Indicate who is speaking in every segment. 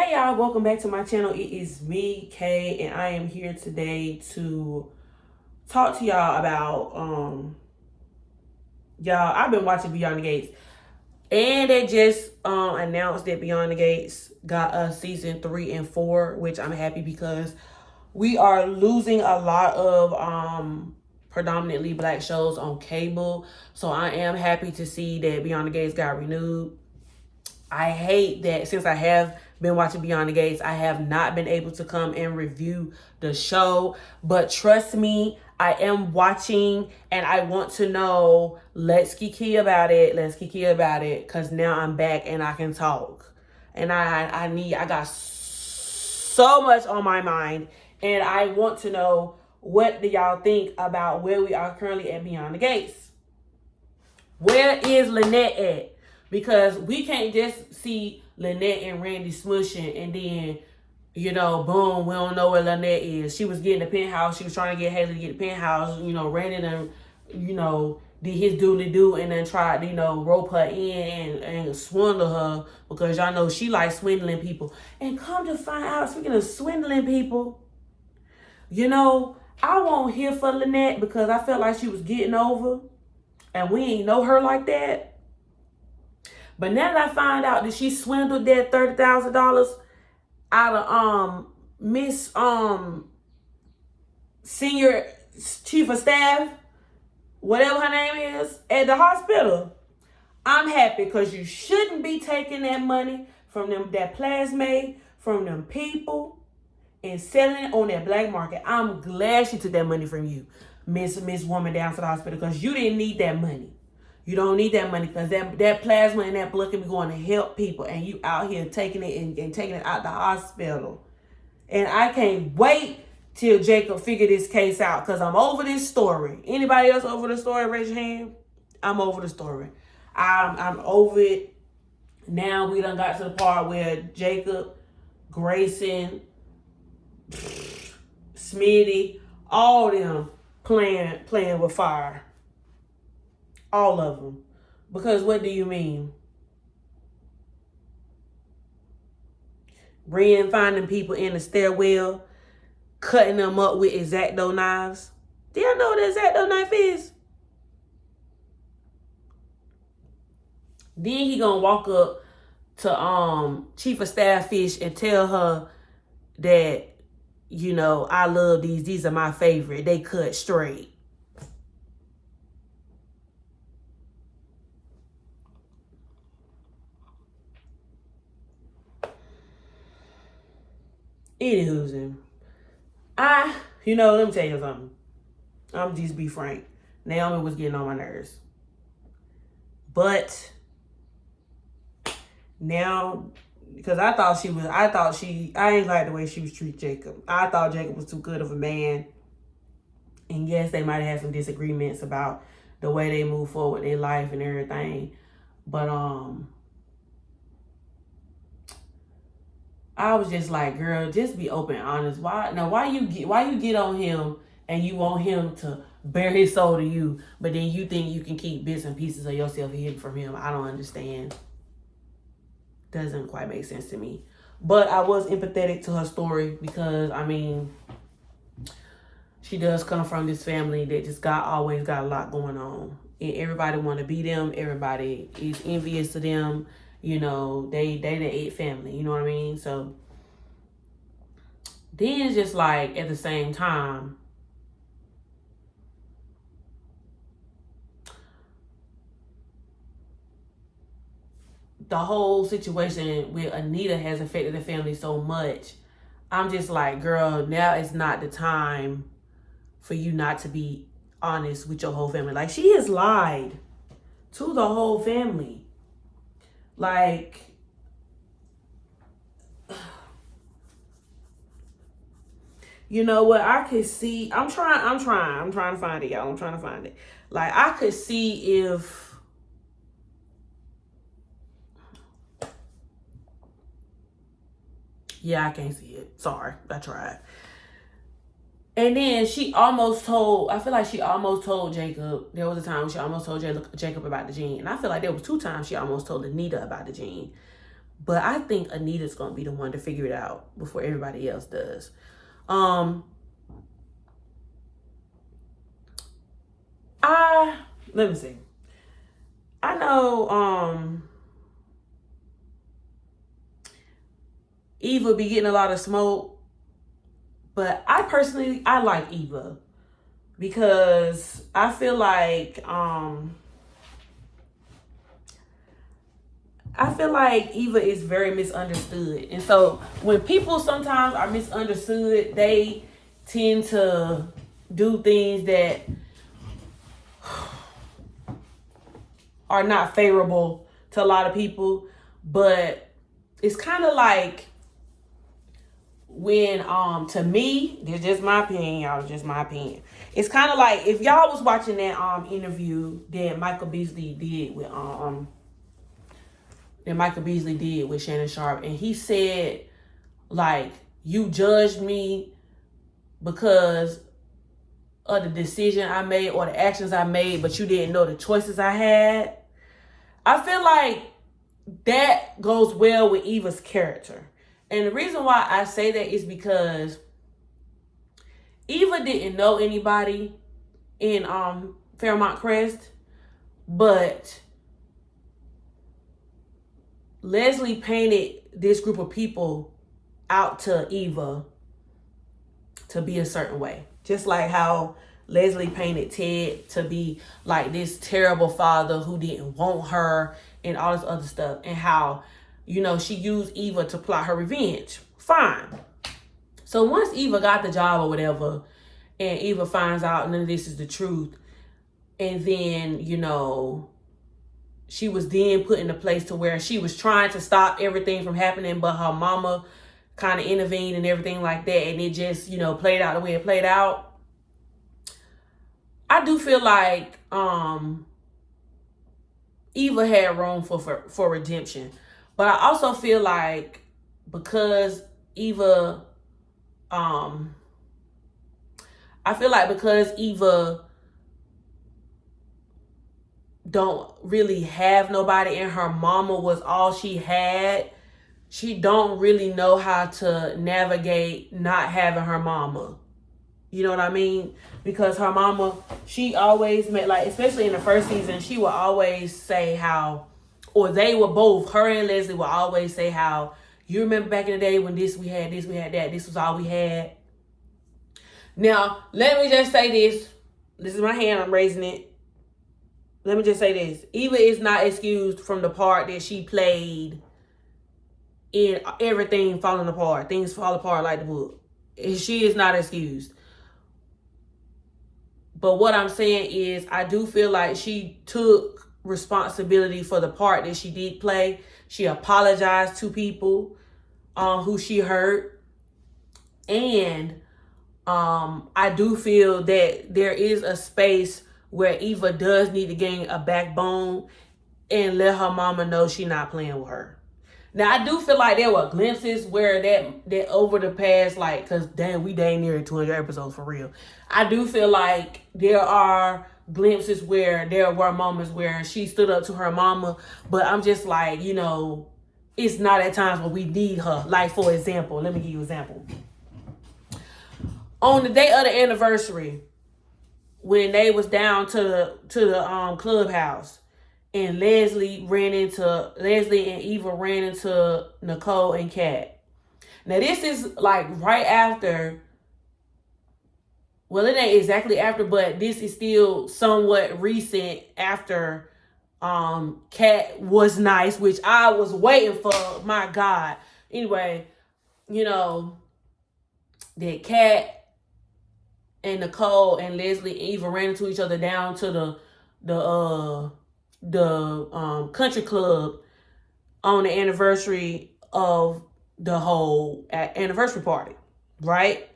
Speaker 1: Hey y'all, welcome back to my channel. It is me, Kay, and I am here today to talk to y'all about y'all, I've been watching Beyond the Gates, and they just announced that Beyond the Gates got a season 3 and 4, which I'm happy because we are losing a lot of predominantly black shows on cable. So I am happy to see that Beyond the Gates got renewed. I hate that since I have been watching Beyond the Gates, I have not been able to come and review the show. But trust me, I am watching and I want to know. Let's kiki about it. Let's kiki about it. Because now I'm back and I can talk. And I got so much on my mind. And I want to know, what do y'all think about where we are currently at Beyond the Gates? Where is Lynette at? Because we can't just see Lynette and Randy smushing and then, boom, we don't know where Lynette is. She was getting the penthouse. She was trying to get Haley to get the penthouse. Randy done, did his doodly-doo and then tried to, rope her in and swindle her because y'all know she likes swindling people. And come to find out, speaking of swindling people, I won't hear for Lynette because I felt like she was getting over and we ain't know her like that. But now that I find out that she swindled that $30,000 out of Miss Senior Chief of Staff, whatever her name is, at the hospital, I'm happy because you shouldn't be taking that money from that plasmate, from them people, and selling it on that black market. I'm glad she took that money from you, Miss Woman down to the hospital, because you didn't need that money. You don't need that money because that plasma and that blood can be going to help people, and you out here taking it and taking it out the hospital. And I can't wait till Jacob figure this case out because I'm over this story. Anybody else over the story? Raise your hand. I'm over the story. I'm over it. Now we done got to the part where Jacob, Grayson, Smitty, all them playing with fire. All of them. Because what do you mean? Ren finding people in the stairwell, cutting them up with X-Acto knives. Do y'all know what an X-Acto knife is? Then he gonna walk up to Chief of Staff Fish and tell her that, I love these. These are my favorite. They cut straight. Anywho, let me tell you something. I'm just be frank. Naomi was getting on my nerves. But now, because I ain't like the way she was treating Jacob. I thought Jacob was too good of a man. And yes, they might have had some disagreements about the way they move forward in their life and everything. But I was just like, girl, just be open and honest. Why you get on him and you want him to bear his soul to you, but then you think you can keep bits and pieces of yourself hidden from him? I don't understand. Doesn't quite make sense to me. But I was empathetic to her story because, she does come from this family that just always got a lot going on. And everybody want to be them. Everybody is envious of them. They the 8 family, you know what I mean? So then it's just like, at the same time, the whole situation with Anita has affected the family so much. I'm just like, girl, now is not the time for you not to be honest with your whole family. Like, she has lied to the whole family. Like, you know what? I could see, I'm trying to find it, y'all. I'm trying to find it. Like, I could see if, yeah, I can't see it. Sorry, I tried. And then she almost told, I feel like she almost told Jacob, there was a time when she almost told Jacob about the gene. And I feel like there was 2 times she almost told Anita about the gene. But I think Anita's going to be the one to figure it out before everybody else does. Let me see. I know Eva be getting a lot of smoke, but I like Eva because I feel like Eva is very misunderstood. And so when people sometimes are misunderstood, they tend to do things that are not favorable to a lot of people. But it's kind of like when, to me, this is just my opinion, y'all, just my opinion. It's kind of like if y'all was watching that interview that Michael Beasley did with Shannon Sharpe, and he said, like, you judged me because of the decision I made or the actions I made, but you didn't know the choices I had. I feel like that goes well with Eva's character. And the reason why I say that is because Eva didn't know anybody in Fairmont Crest, but Leslie painted this group of people out to Eva to be a certain way. Just like how Leslie painted Ted to be like this terrible father who didn't want her and all this other stuff. And how, she used Eva to plot her revenge. Fine. So once Eva got the job or whatever, and Eva finds out none of this is the truth, and then, she was then put in a place to where she was trying to stop everything from happening, but her mama kind of intervened and everything like that, and it just, played out the way it played out. I do feel like Eva had room for redemption. But I also feel like because Eva don't really have nobody and her mama was all she had, she don't really know how to navigate not having her mama. You know what I mean? Because her mama, she always made, like, especially in the first season, she would always say how, or they were both, her and Leslie would always say how, you remember back in the day when we had that, this was all we had. Now, let me just say this. This is my hand, I'm raising it. Let me just say this. Eva is not excused from the part that she played in everything falling apart. Things fall apart like the wood. She is not excused. But what I'm saying is, I do feel like she took responsibility for the part that she did play. She apologized to people who she hurt. And I do feel that there is a space where Eva does need to gain a backbone and let her mama know she's not playing with her. Now, I do feel like there were glimpses where that over the past, like, because damn, we dang near 200 episodes for real. I do feel like there are glimpses where there were moments where she stood up to her mama, but I'm just like, it's not at times where we need her. Like, for example, let me give you an example. On the day of the anniversary, when they was down to the clubhouse, and Leslie and Eva ran into Nicole and Kat. Now, this is like right after, well, it ain't exactly after, but this is still somewhat recent after Kat was nice, which I was waiting for, my God. Anyway, that Kat and Nicole and Leslie and Eva ran into each other down to the country club on the anniversary of the whole anniversary party, right?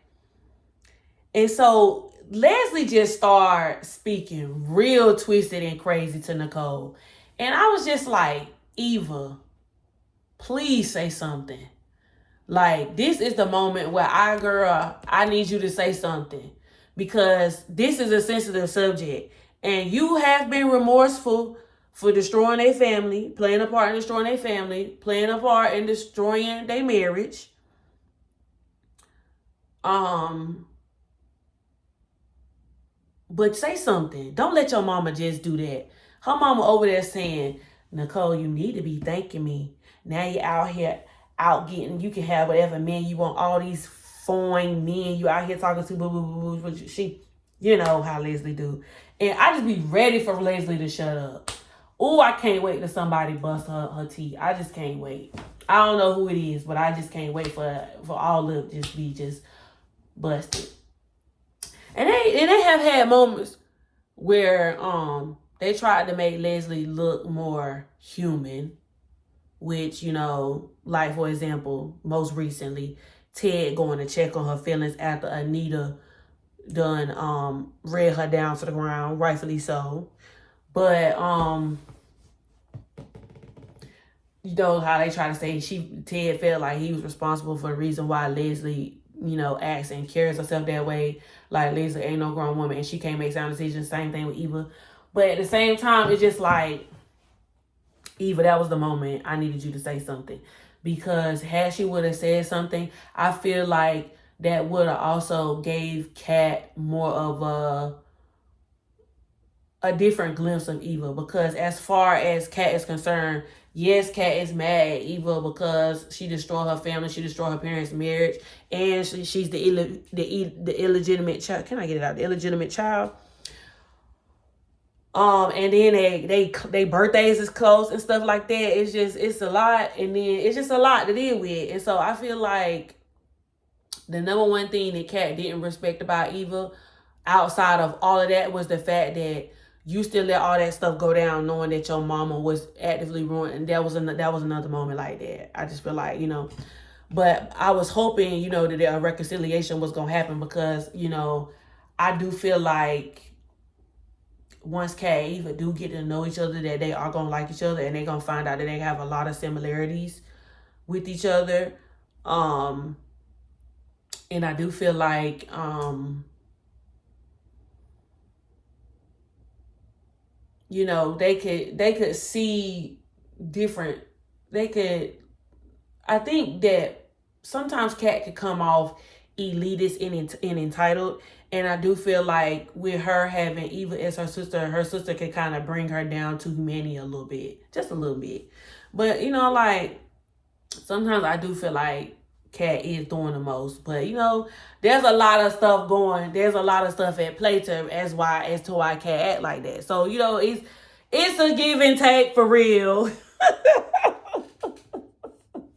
Speaker 1: And so Leslie just started speaking real twisted and crazy to Nicole. And I was just like, Eva, please say something. Like, this is the moment where I need you to say something, because this is a sensitive subject and you have been remorseful for destroying their family, playing a part in destroying their family, playing a part in destroying their marriage. But say something. Don't let your mama just do that. Her mama over there saying, Nicole, you need to be thanking me. Now you're out here out getting, you can have whatever men you want, all these foreign men you out here talking to, boo, boo, boo, boo. She, you know how Leslie do. And I just be ready for Leslie to shut up. Oh, I can't wait till somebody bust her teeth. I just can't wait. I don't know who it is, but I just can't wait for all of it just be just busted. And they have had moments where they tried to make Leslie look more human, which, you know, like for example, most recently, Ted going to check on her feelings after Anita done read her down to the ground, rightfully so. But you know how they try to say Ted felt like he was responsible for the reason why Leslie, you know, acts and carries herself that way. Like Leslie ain't no grown woman and she can't make sound decisions. Same thing with Eva. But at the same time, it's just like, Eva, that was the moment I needed you to say something. Because had she would have said something, I feel like that would have also gave Kat more of a different glimpse of Eva. Because as far as Kat is concerned, yes, Kat is mad at Eva because she destroyed her family, she destroyed her parents' marriage, and she's the illegitimate child. Can I get it out? The illegitimate child. And then they birthdays is close and stuff like that. It's a lot, and then it's just a lot to deal with. And so I feel like the number one thing that Kat didn't respect about Eva, outside of all of that, was the fact that you still let all that stuff go down, knowing that your mama was actively ruined. And that was another moment like that. I just feel like, you know, but I was hoping, you know, that a reconciliation was gonna happen because, you know, I do feel like once Kat and Eva do get to know each other, that they are gonna like each other and they're gonna find out that they have a lot of similarities with each other. And I do feel like you know, they could see different. I think that sometimes Kat could come off elitist and entitled. And I do feel like with her having Eva as her sister can kind of bring her down to humanity a little bit. Just a little bit. But, you know, like, sometimes I do feel like Kat is doing the most. But, you know, there's a lot of stuff going. There's a lot of stuff at play as to why Kat act like that. So, you know, it's a give and take for real.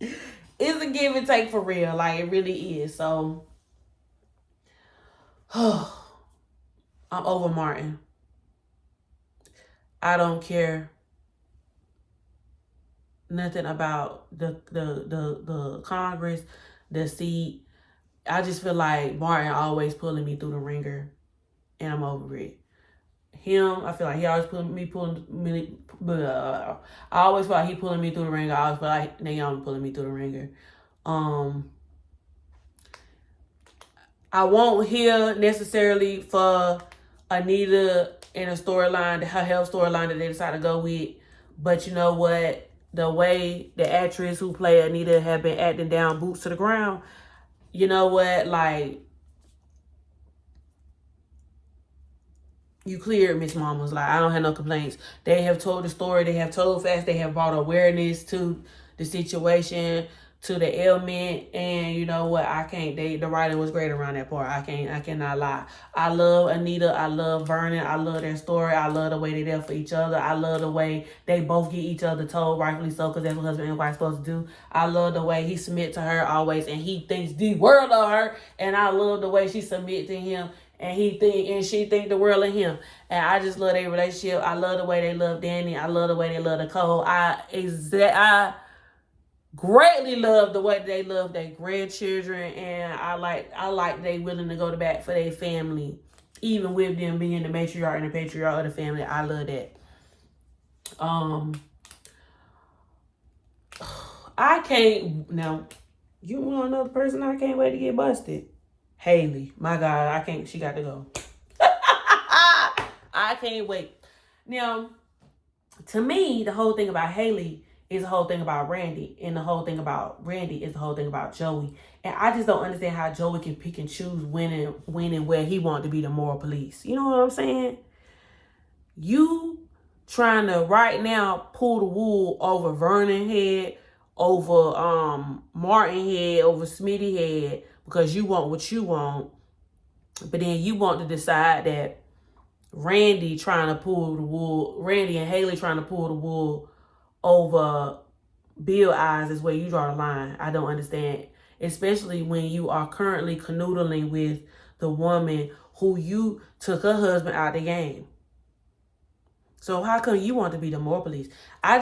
Speaker 1: It's a give and take for real. Like, it really is. So, I'm over Martin. I don't care nothing about the Congress, the seat. I just feel like Martin always pulling me through the ringer, and I'm over it. Him, I feel like he always I always feel like he pulling me through the ringer. I always feel like Naomi pulling me through the ringer. I won't hear necessarily for Anita in a storyline, her health storyline that they decide to go with. But you know what? The way the actress who played Anita have been acting down boots to the ground, you know what? Like, you cleared Miss Mama's. Like, I don't have no complaints. They have told the story. They have told facts. They have brought awareness to the situation, to the ailment. And you know what? The writing was great around that part. I cannot lie. I love Anita. I love Vernon. I love their story. I love the way they're there for each other. I love the way they both get each other told, rightfully so, because that's what husband and wife supposed to do. I love the way he submit to her always, and he thinks the world of her. And I love the way she submit to him. And she think the world of him. And I just love their relationship. I love the way they love Danny. I love the way they love Nicole. I greatly love the way they love their grandchildren. And I like they willing to go to bat for their family. Even with them being the matriarch and the patriarch of the family. I love that. I can't now. You want another person I can't wait to get busted? Haley, my God, she got to go. I can't wait. Now, To me, the whole thing about Haley is the whole thing about Randy, and the whole thing about Randy is the whole thing about Joey. And I just don't understand how Joey can pick and choose when and where he wants to be the moral police. You know what I'm saying? You trying to right now pull the wool over Vernon head, over Martin head, over Smitty head, because you want what you want. But then you want to decide that Randy and Haley trying to pull the wool over Bill eyes is where you draw the line. I don't understand. Especially when you are currently canoodling with the woman who you took her husband out of the game. So how come you want to be the moral police? I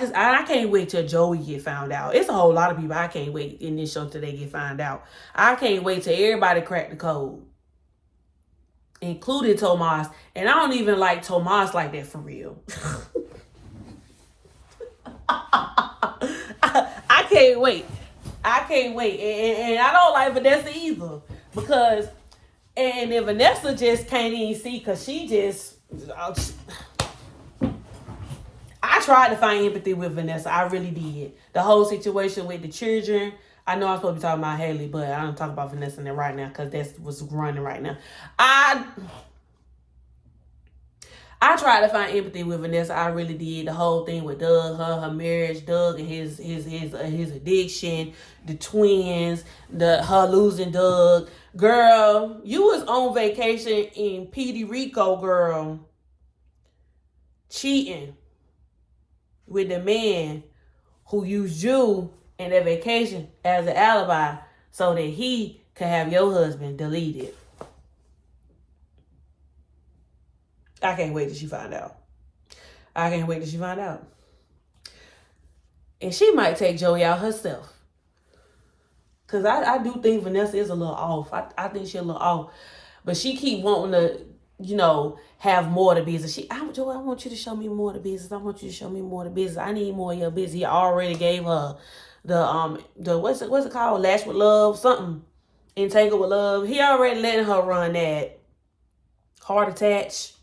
Speaker 1: can't wait till Joey get found out. It's a whole lot of people I can't wait in this show till they get found out. I can't wait till everybody crack the code, including Tomas. And I don't even like Tomas like that for real. I can't wait. I can't wait. And I don't like Vanessa either. Because, and then Vanessa just can't even see because she just... I tried to find empathy with Vanessa. I really did. The whole situation with the children. I know I'm supposed to be talking about Haley, but I don't talk about Vanessa right now because that's what's running right now. I tried to find empathy with Vanessa. I really did. The whole thing with Doug, her marriage, Doug and his addiction, the twins, her losing Doug. Girl, you was on vacation in Puerto Rico, girl, cheating with the man who used you in that vacation as an alibi so that he could have your husband deleted. I can't wait till she find out. And she might take Joey out herself. Because I do think Vanessa is a little off. I think she's a little off. But she keep wanting to, have more of the business. Joey, I want you to show me more of the business. I need more of your business. He already gave her the what's it called? Lash with Love, something. Entangled with Love. He already letting her run that. Heart Attach.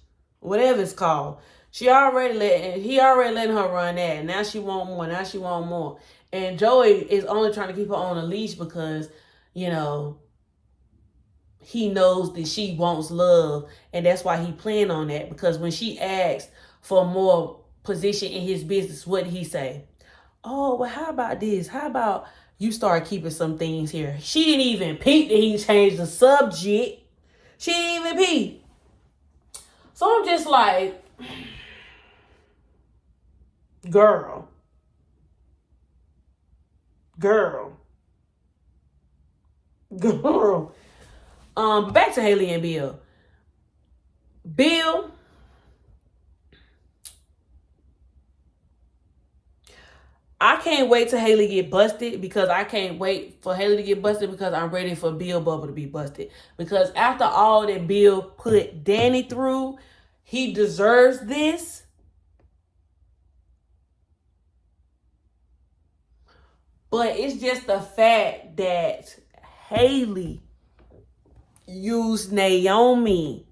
Speaker 1: Whatever it's called. He already letting her run that. Now she want more. And Joey is only trying to keep her on a leash because, he knows that she wants love. And that's why he planned on that. Because when she asked for more position in his business, what did he say? Oh, well, how about this? How about you start keeping some things here? She didn't even peep that he changed the subject. She didn't even peep. So I'm just like, girl. Back to Haley and Bill. Bill, I can't wait till Haley get busted because I can't wait for Haley to get busted because I'm ready for Bill Bubble to be busted. Because after all that Bill put Danny through, he deserves this. But it's just the fact that Haley used Naomi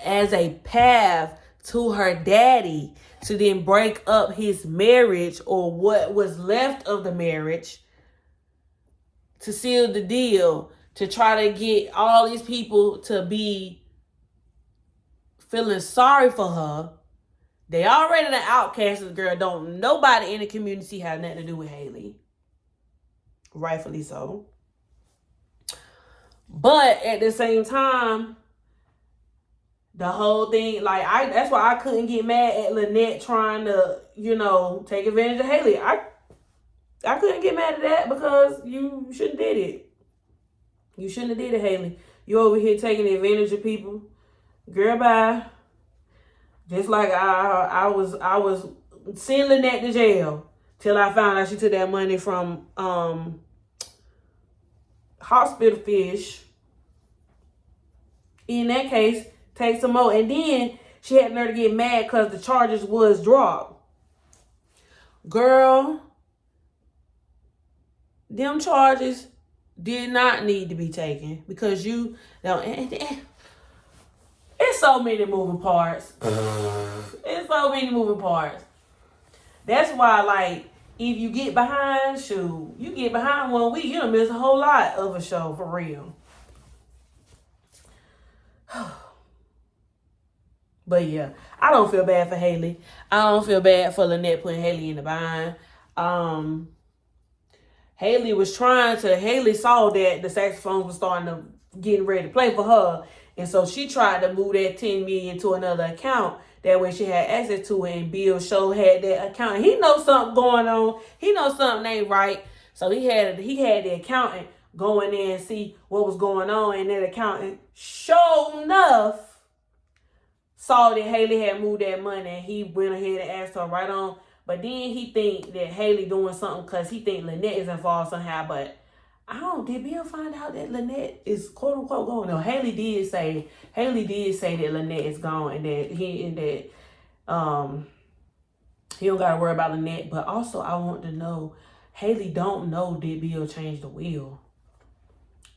Speaker 1: as a path to her daddy to then break up his marriage or what was left of the marriage to seal the deal, to try to get all these people to be feeling sorry for her. They already the outcast of the girl. Don't nobody in the community have nothing to do with Haley. Rightfully so. But at the same time, the whole thing, that's why I couldn't get mad at Lynette trying to, take advantage of Haley. I couldn't get mad at that because you shouldn't have did it. You shouldn't have did it, Haley. You over here taking advantage of people. Girl, bye. Just like I was sending Lynette to jail till I found out she took that money from hospital fish. In that case, take some more. And then she had her to get mad because the charges was dropped. Girl, them charges did not need to be taken because it's so many moving parts. It's so many moving parts. That's why, like, if you get behind, you get behind 1 week, you done miss a whole lot of a show, for real. But yeah, I don't feel bad for Haley. I don't feel bad for Lynette putting Haley in the bind. Haley saw that the saxophone was getting ready to play for her. And so she tried to move that $10 million to another account. That way she had access to it, and Bill Show had that account. He knows something going on. He knows something ain't right. So he had the accountant go in there and see what was going on. And that accountant, sure enough, saw that Haley had moved that money, and he went ahead and asked her right on. But then he think that Haley doing something because he think Lynette is involved somehow. But did Bill find out that Lynette is quote unquote gone? No, Haley did say that Lynette is gone, and that he don't gotta worry about Lynette. But also I want to know, Haley don't know that Bill changed the will.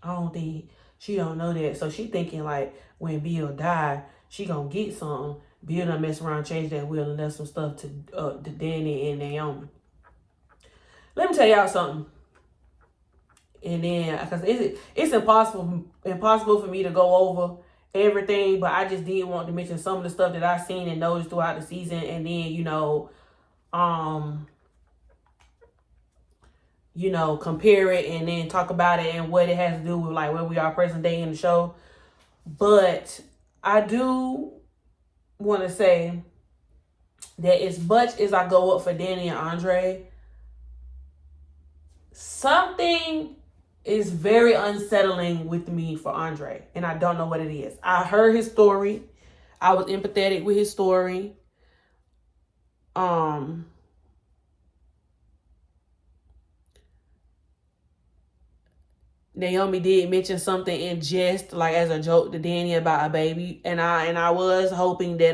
Speaker 1: I don't think she don't know that. So she thinking like when Bill died, she gonna get something. Bill done mess around, change that will, and left some stuff to Danny and Naomi. Let me tell y'all something. And then, because it's impossible for me to go over everything, but I just did want to mention some of the stuff that I've seen and noticed throughout the season, and then compare it and then talk about it and what it has to do with like where we are present day in the show. But I do want to say that as much as I go up for Danny and Andre, something is very unsettling with me for Andre, and I don't know what it is. I heard his story. I was empathetic with his story. Naomi did mention something in jest, like as a joke to Danny about a baby, and I was hoping that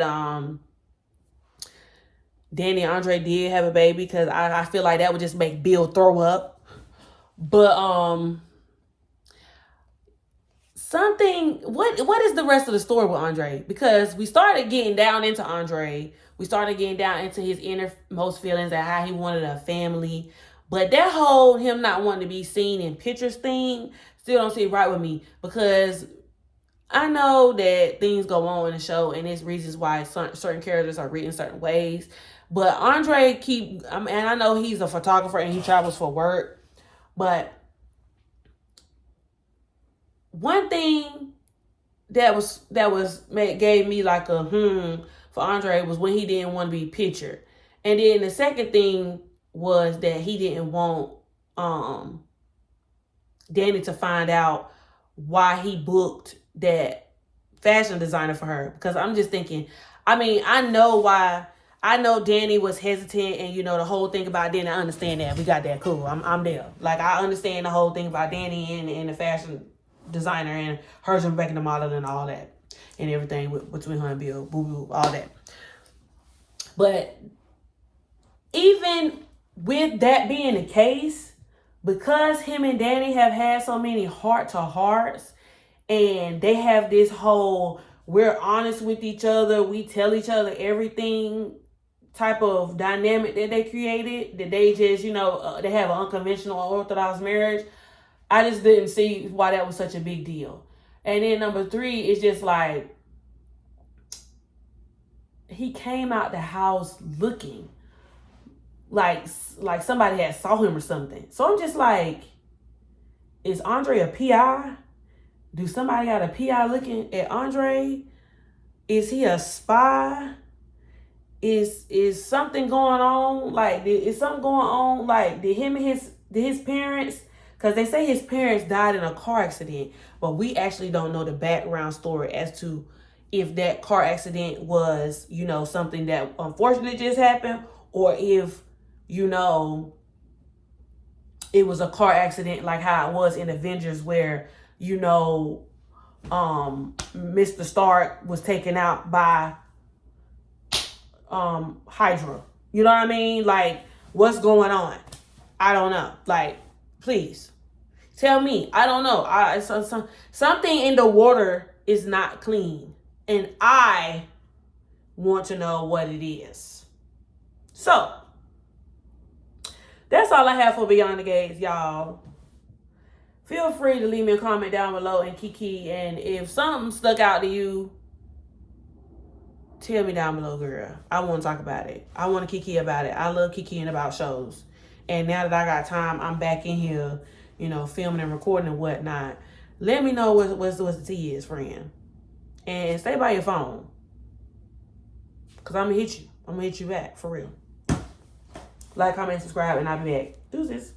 Speaker 1: Danny and Andre did have a baby, because I feel like that would just make Bill throw up. But what is the rest of the story with Andre? Because we started getting down into Andre. We started getting down into his innermost feelings and how he wanted a family. But that whole him not wanting to be seen in pictures thing still don't sit right with me, because I know that things go on in the show and there's reasons why certain characters are written certain ways. But Andre and I know he's a photographer and he travels for work. But one thing that gave me like a for Andre was when he didn't want to be pictured. And then the second thing was that he didn't want Danny to find out why he booked that fashion designer for her. Because I'm just thinking, I know Danny was hesitant, and the whole thing about Danny, I understand that. We got that, cool. I'm there. Like, I understand the whole thing about Danny and the fashion designer and her and Rebecca the model and all that and everything between her and Bill, boo, all that. But even with that being the case, because him and Danny have had so many heart-to-hearts, and they have this whole we're honest with each other, we tell each other everything type of dynamic that they created, that they just, they have an unconventional orthodox marriage, I just didn't see why that was such a big deal. And then number 3 is just like, he came out the house looking like somebody had saw him or something. So I'm just like, is Andre a PI? Do somebody got a PI looking at Andre? Is he a spy? Is something going on? Like, is something going on? Like, did his parents, because they say his parents died in a car accident, but we actually don't know the background story as to if that car accident was, something that unfortunately just happened, or if, it was a car accident like how it was in Avengers where, Mr. Stark was taken out by Hydra. You know what I mean? Like, what's going on? I don't know. Like, please tell me. I don't know. Something in the water is not clean. And I want to know what it is. So, that's all I have for Beyond the Gates, y'all. Feel free to leave me a comment down below and Kiki. And if something stuck out to you, tell me down below, girl. I want to talk about it. I want to Kiki about it. I love Kikiing about shows. And now that I got time, I'm back in here, you know, filming and recording and whatnot. Let me know what the tea is, friend. And stay by your phone. Because I'm going to hit you. I'm going to hit you back, for real. Like, comment, subscribe, and I'll be back. Deuces.